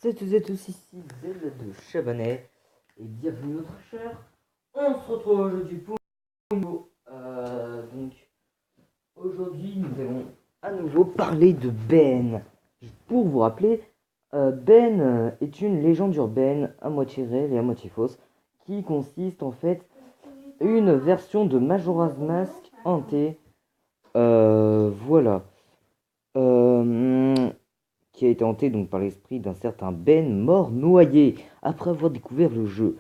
C'est aussi Zelle de Chabanais et bienvenue notre cher. On se retrouve aujourd'hui pour donc aujourd'hui nous allons à nouveau parler de Ben. Pour vous rappeler, Ben est une légende urbaine à moitié réelle et à moitié fausse qui consiste en fait une version de Majora's Mask hantée. Voilà. Qui a été hanté donc par l'esprit d'un certain Ben mort noyé après avoir découvert le jeu.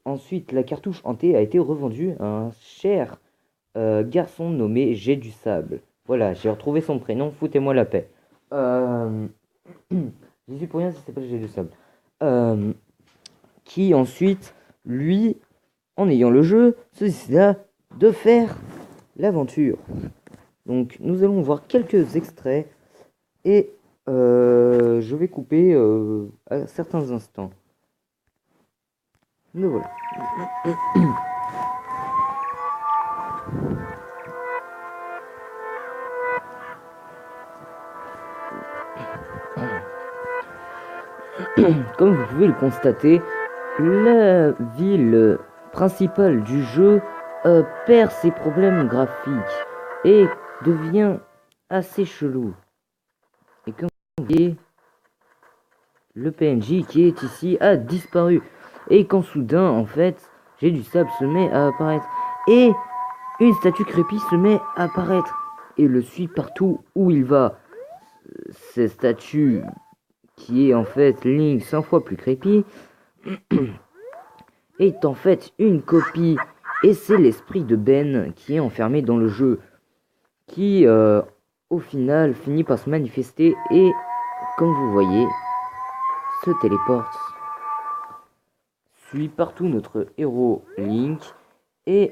Ensuite, la cartouche hantée a été revendue à un cher garçon nommé J'ai du sable. Voilà, j'ai retrouvé son prénom, foutez-moi la paix. J'y suis pour rien, ça s'appelle J'ai du sable. Qui ensuite, lui, en ayant le jeu, se décida de faire l'aventure. Donc nous allons voir quelques extraits et je vais couper à certains instants. Mais voilà. Comme vous pouvez le constater, la ville principale du jeu perd ses problèmes graphiques et devient assez chelou. Et comme vous voyez, le PNJ qui est ici a disparu. Et quand soudain, en fait, J'ai du sable se met à apparaître. Et une statue crépi se met à apparaître. Et le suit partout où il va. Cette statue, qui est en fait Link 100 fois plus crépi, est en fait une copie. Et c'est l'esprit de Ben qui est enfermé dans le jeu. Qui, au final, finit par se manifester et, comme vous voyez, se téléporte. Suit partout notre héros Link. Et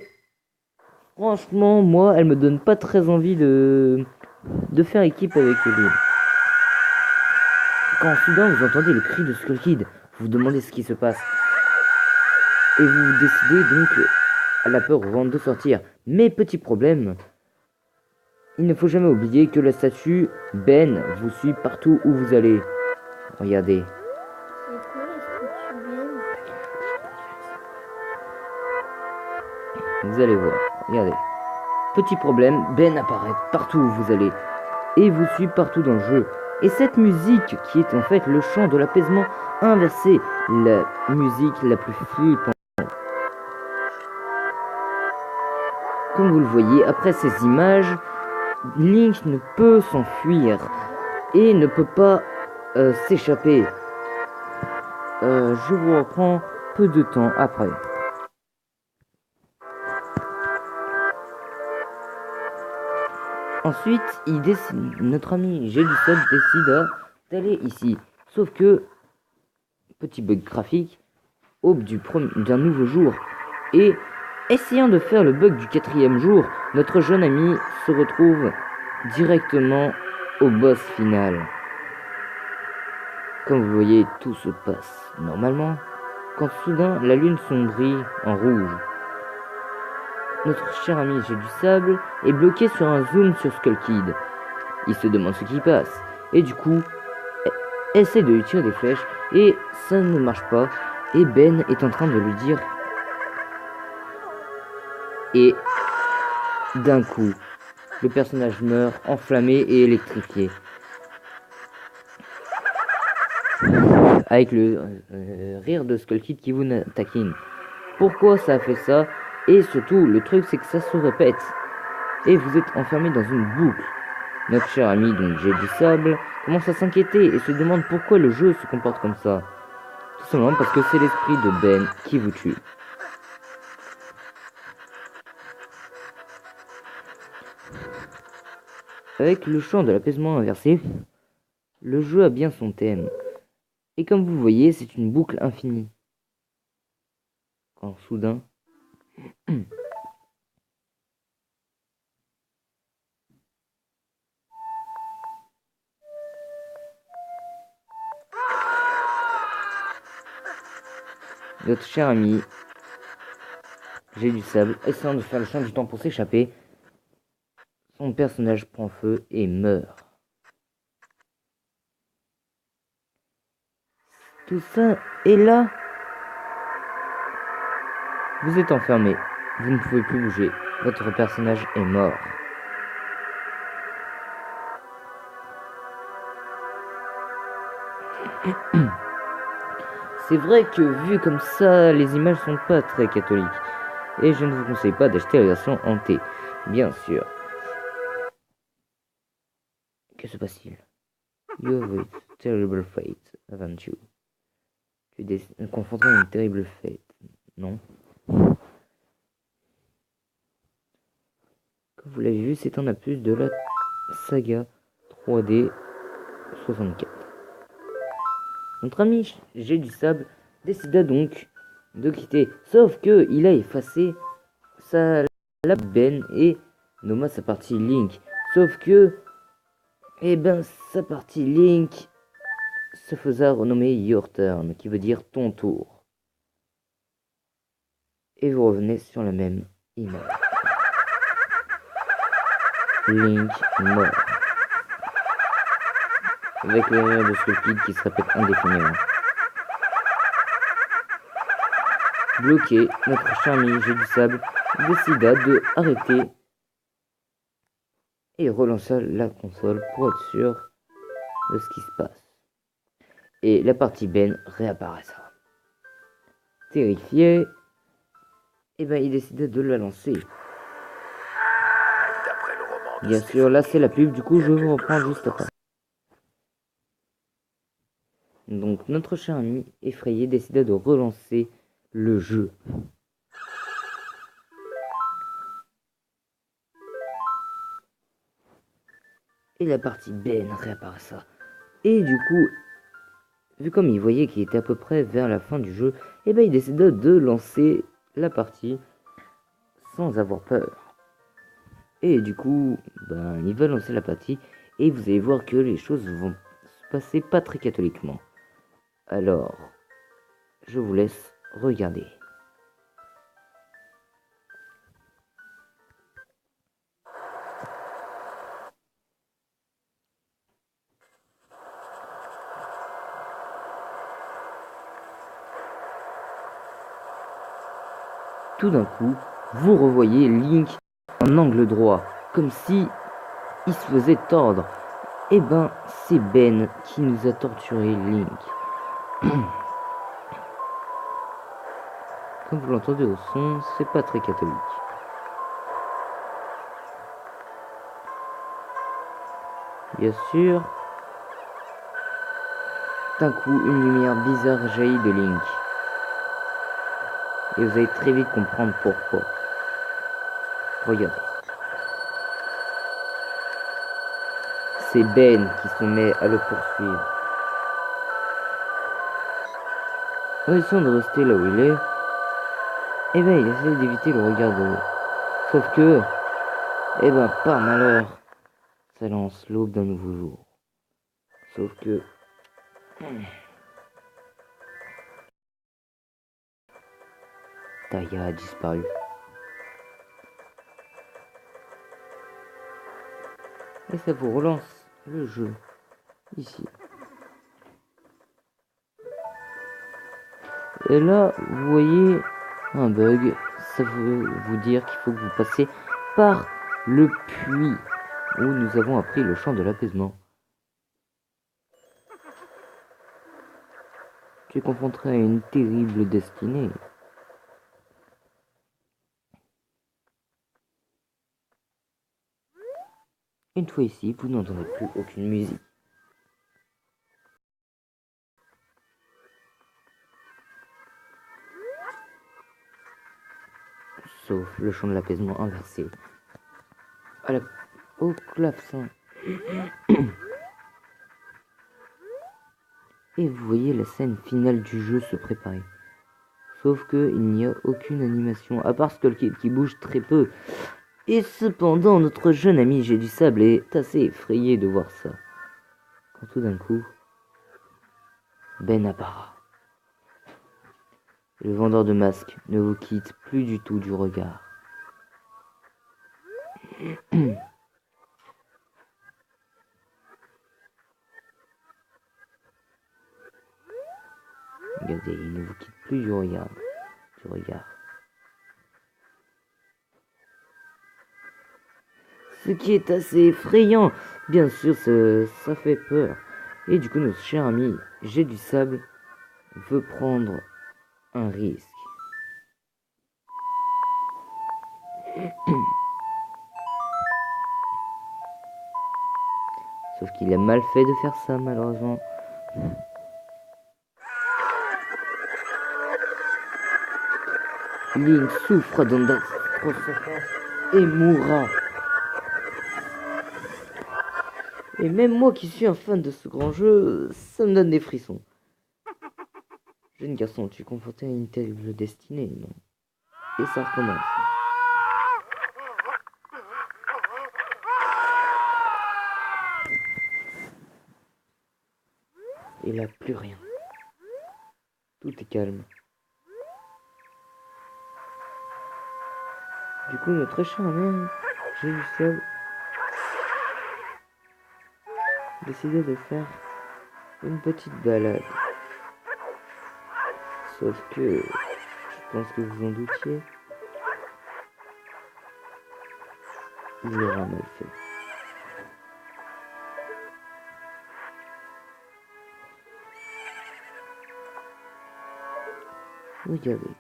franchement, moi, elle me donne pas très envie de faire équipe avec lui. Quand soudain vous entendez le cri de Skull Kid, vous vous demandez ce qui se passe. Et vous décidez donc à la peur au ventre de sortir. Mais petit problème, il ne faut jamais oublier que la statue Ben vous suit partout où vous allez. Regardez. C'est quoi la statue Ben? Vous allez voir, regardez. Petit problème, Ben apparaît partout où vous allez. Et vous suit partout dans le jeu. Et cette musique, qui est en fait le chant de l'apaisement inversé, la musique la plus flippante. Comme vous le voyez, après ces images, Link ne peut s'enfuir et ne peut pas s'échapper. Je vous reprends peu de temps après. Ensuite, notre ami J'ai du sable décide d'aller ici. Sauf que, petit bug graphique, aube d'un nouveau jour. Et essayant de faire le bug du 4e jour, notre jeune ami se retrouve directement au boss final. Comme vous voyez, tout se passe normalement, quand soudain la lune sombrit en rouge. Notre cher ami J'ai du sable est bloqué sur un zoom sur Skull Kid. Il se demande ce qui passe, et du coup, essaie de lui tirer des flèches, et ça ne marche pas, et Ben est en train de lui dire. Et d'un coup, le personnage meurt enflammé et électrifié. Avec le rire de Skull Kid qui vous taquine. Pourquoi ça a fait ça? Et surtout, le truc c'est que ça se répète. Et vous êtes enfermé dans une boucle. Notre cher ami, donc J'ai du sable, commence à s'inquiéter et se demande pourquoi le jeu se comporte comme ça. Tout simplement parce que c'est l'esprit de Ben qui vous tue. Avec le chant de l'apaisement inversé, le jeu a bien son thème. Et comme vous voyez, c'est une boucle infinie. Quand soudain... Notre cher ami, J'ai du sable, essayant de faire le chant du temps pour s'échapper, son personnage prend feu et meurt. tout ça. Et là, vous êtes enfermé. Vous ne pouvez plus bouger. Votre personnage est mort. C'est vrai que vu comme ça, les images sont pas très catholiques. Et je ne vous conseille pas d'acheter la version hantée. Bien sûr. Que se passe-t-il? You have a terrible fate, haven't you? Tu es confronté à une terrible fate, non? Comme vous l'avez vu, c'est un opus de la saga 3D 64. Notre ami J'ai du Sable décida donc de quitter, sauf que il a effacé la Ben et nomma sa partie Link. Sauf que, sa partie Link se faisait renommer Your Turn, qui veut dire ton tour. Et vous revenez sur la même image. Link mort. Avec l'erreur de Skullkid qui se répète indéfiniment. Bloqué, notre cher ami J'ai du Sable décida de arrêter et relança la console pour être sûr de ce qui se passe. Et la partie Ben réapparaîtra. Terrifié, il décida de la lancer. Bien sûr, là c'est la pub, du coup je vous reprends juste après. Donc notre cher ami effrayé décida de relancer le jeu. Et la partie Ben réapparaîtra. Et du coup, vu comme il voyait qu'il était à peu près vers la fin du jeu, il décida de lancer la partie sans avoir peur. Et du coup, il va lancer la partie et vous allez voir que les choses vont se passer pas très catholiquement. Alors, je vous laisse regarder. Tout d'un coup, vous revoyez Link en angle droit, comme si il se faisait tordre. C'est Ben qui nous a torturé Link. Comme vous l'entendez au son, c'est pas très catholique. Bien sûr, d'un coup, une lumière bizarre jaillit de Link. Et vous allez très vite comprendre pourquoi. Regardez. C'est Ben qui se met à le poursuivre. En essayant de rester là où il est, il essaie d'éviter le regard de l'eau. Sauf que, par malheur, ça lance l'aube d'un nouveau jour. Sauf que... Taya a disparu. Et ça vous relance le jeu. Ici. Et là, vous voyez un bug. Ça veut vous dire qu'il faut que vous passiez par le puits où nous avons appris le chant de l'apaisement. Tu es confronté à une terrible destinée. Une fois ici, vous n'entendrez plus aucune musique. Sauf le chant de l'apaisement inversé. Au clavecin. Et vous voyez la scène finale du jeu se préparer. Sauf que il n'y a aucune animation, à part Skullkid qui bouge très peu. Et cependant, notre jeune ami J'ai du Sable est assez effrayé de voir ça. Quand tout d'un coup, Ben apparaît. Le vendeur de masques ne vous quitte plus du tout du regard. Regardez, il ne vous quitte plus du regard. Ce qui est assez effrayant. Bien sûr, ça fait peur. Et du coup, notre cher ami, j'ai du sable, veut prendre un risque. Sauf qu'il a mal fait de faire ça, malheureusement. Link souffre d'un souffrance et mourra. Et même moi qui suis un fan de ce grand jeu, ça me donne des frissons. Jeune garçon, tu es confronté à une terrible destinée, non? Et ça recommence. Et là, plus rien. Tout est calme. Du coup, notre cher ami, j'ai eu seul décidé de faire une petite balade. Sauf que, je pense que vous en doutiez, il l'aura mal fait. Regardez.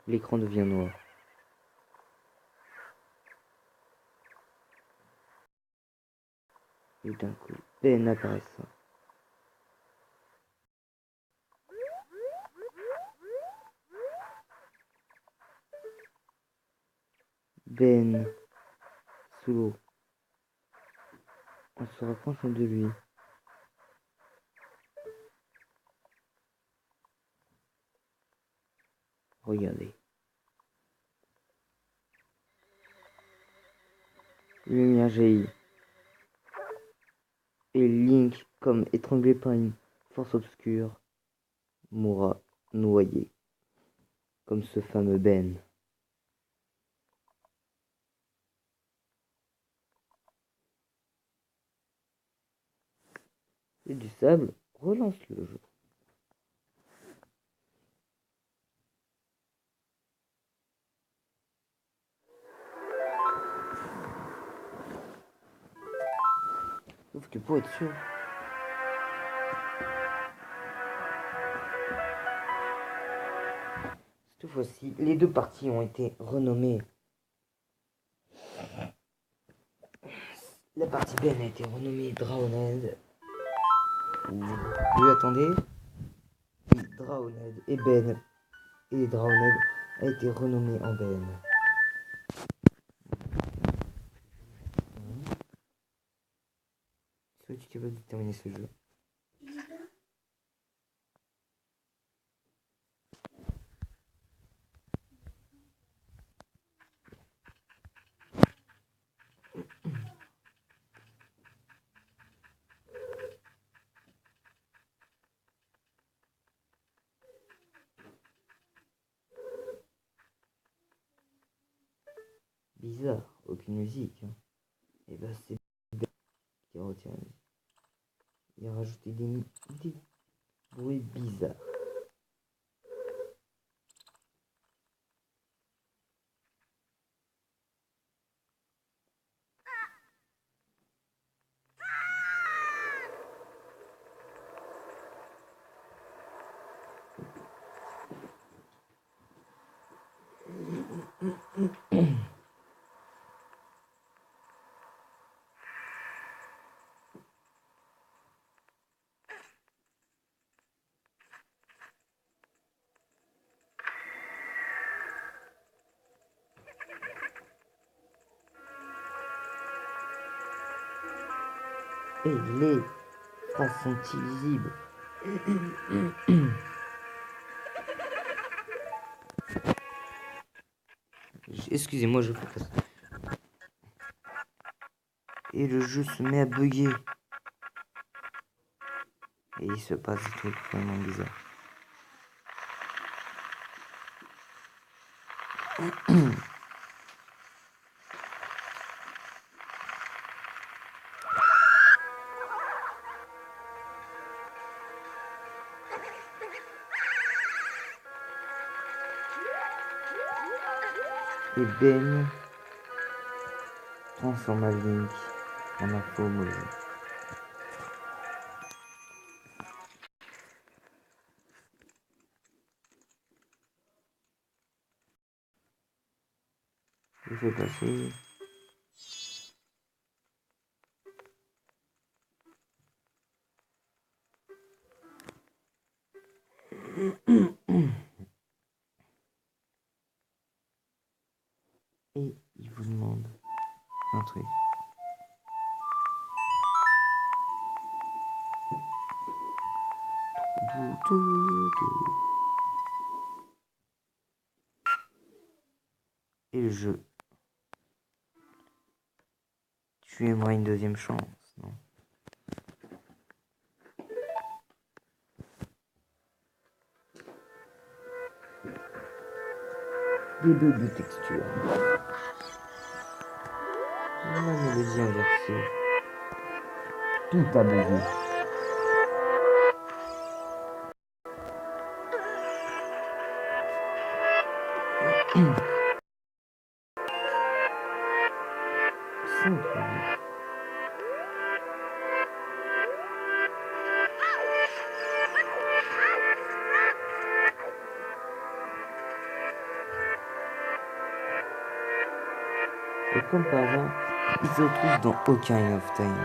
L'écran devient noir. Et d'un coup, Ben apparaît. Ben, sous l'eau, en se rapprochant de lui. Regardez. Une lumière jaillit. Et Link, comme étranglé par une force obscure, mourra noyé, comme ce fameux Ben. Et du sable relance le jeu. Sauf que pour être sûr, cette fois-ci, les deux parties ont été renommées. La partie Ben a été renommée Drowned. Oui, attendez. Oui, Drowned et Ben. Et Drowned a été renommé en Ben. Serais-tu capable de terminer ce jeu? Bizarre, aucune musique. Hein. Et bah c'est Ben qui retient la musique. Il a rajouté des bruits bizarres. Et les phrases sont illisibles. Excusez-moi, je fais ça. Et le jeu se met à bugger. Et il se passe des trucs vraiment bizarres. Et Ben transforma Link en un faux mauvais. Je fais passer. Et il vous demande un truc. Et le jeu. Tu aimerais une deuxième chance, non? Des bugs de texture. La mélodie inversée. Tout a bugué. Et comme par hasard, il se retrouve dans Ocarina of Time.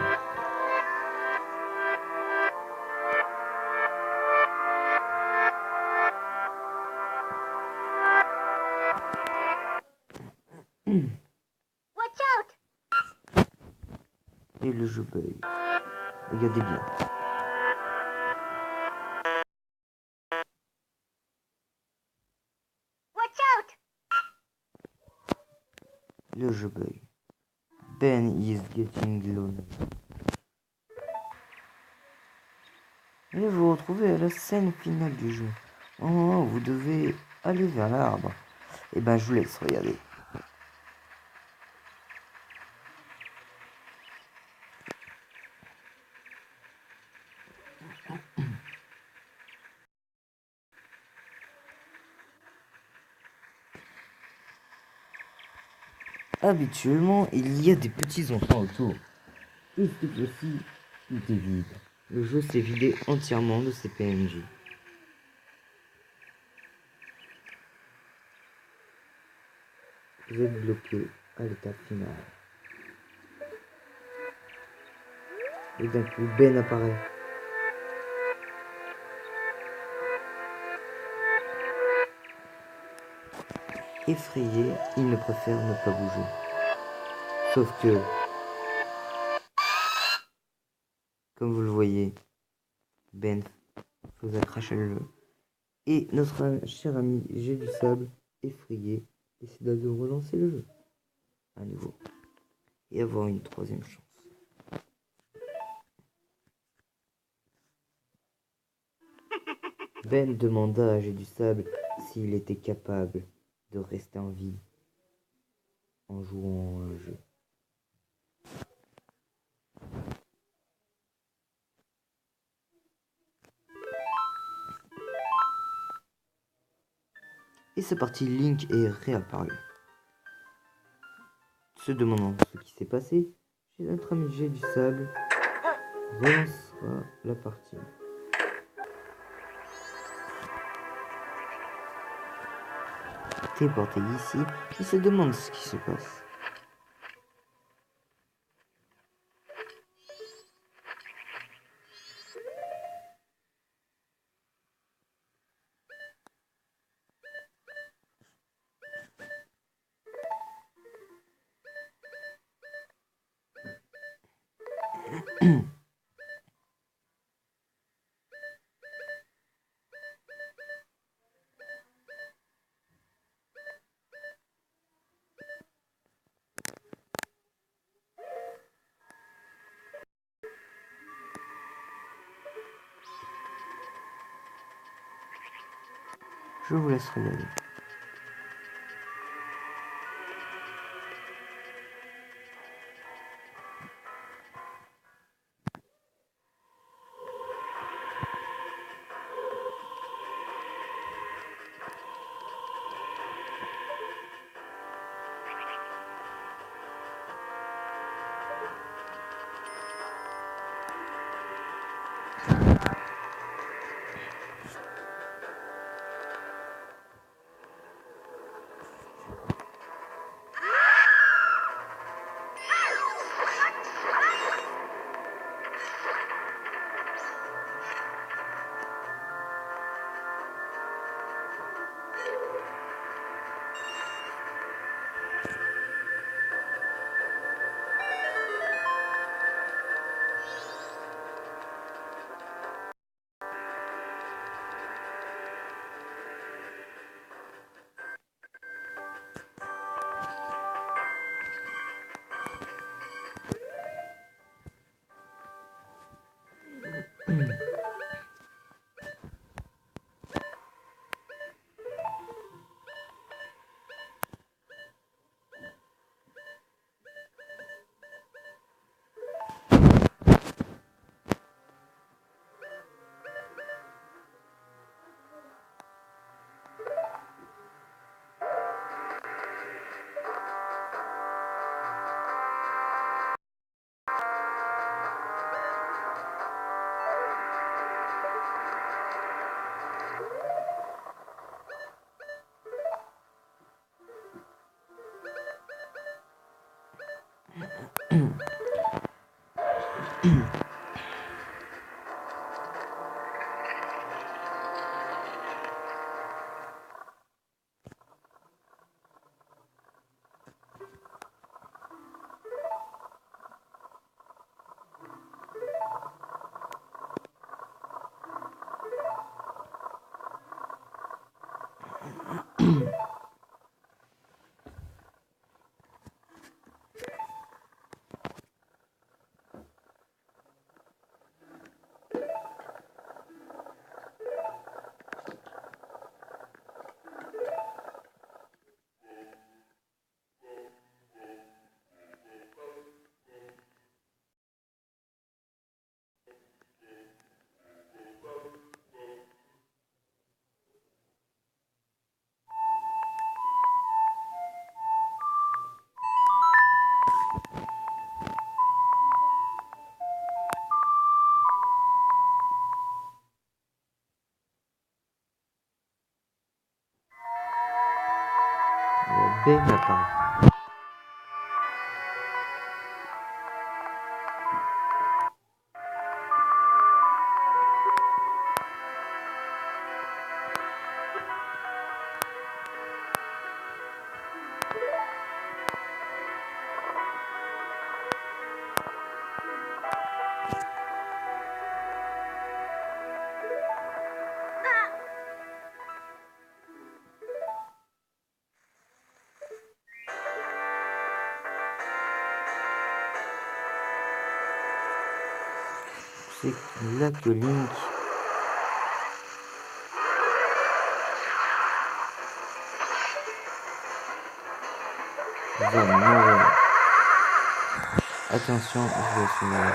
Watch out! Et le jeu bug. Regardez bien. Watch out! Le jeu bug. Ben is getting lonely. Et vous retrouvez à la scène finale du jeu. Au moment où vous devez aller vers l'arbre. Et ben je vous laisse regarder. Habituellement, il y a des petits enfants autour. Et cette fois-ci, tout est vide. Le jeu s'est vidé entièrement de ses PNJ. Vous êtes bloqué à l'étape finale. Et d'un coup, Ben apparaît. Effrayé, il ne préfère ne pas bouger. Sauf que, comme vous le voyez, Ben vous a craché le jeu. Et notre cher ami J'ai du sable, effrayé, décida de relancer le jeu à nouveau et avoir une troisième chance. Ben demanda à J'ai du sable s'il était capable de rester en vie en jouant à un jeu. Et c'est parti, Link est réapparu. Se demandant ce qui s'est passé, notre ami J'ai du sable relancera la partie. Téléporté ici, il se demande ce qui se passe. Je vous laisse regarder. Ben apparaît. C'est là que Link va mourir. Attention, je vais finir.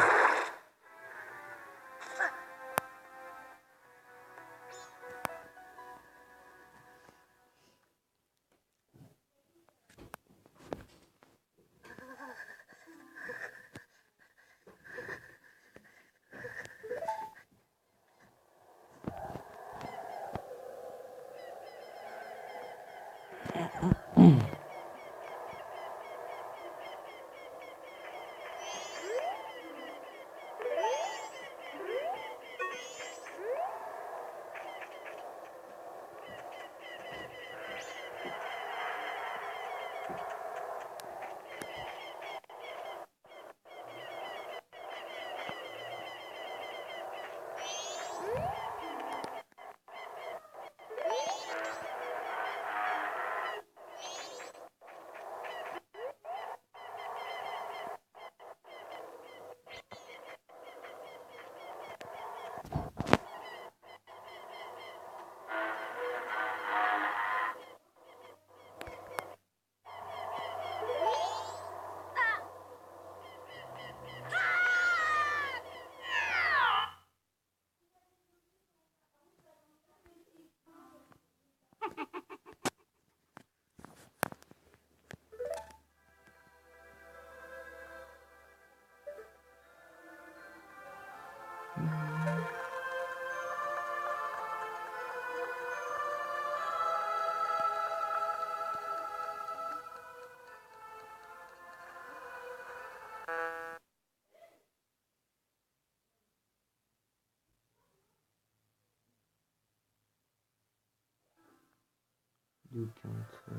Du contre.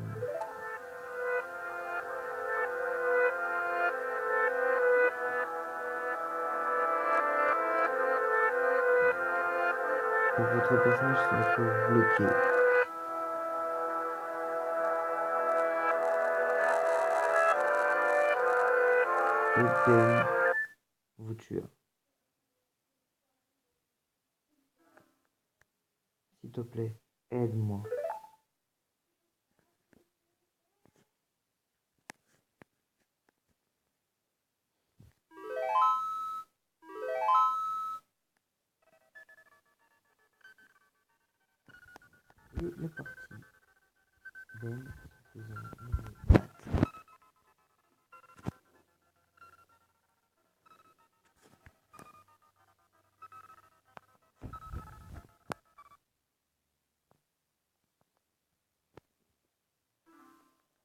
Votre personnage se retrouve bloqué. Et Ben vous tue. S'il te plaît, aide-moi. Et le parti. Ben, faisant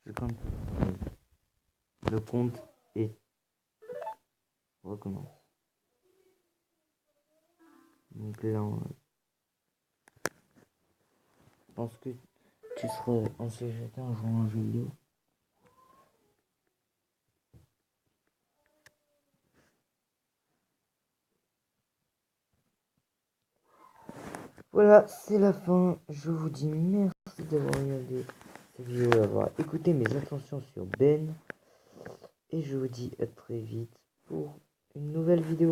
je compte. Le compte est recommence. Donc là, je pense que tu serais en CGT en jouant un jeu vidéo. Voilà, c'est la fin. Je vous dis merci d'avoir regardé cette vidéo, d'avoir écouté mes intentions sur Ben. Et je vous dis à très vite pour une nouvelle vidéo.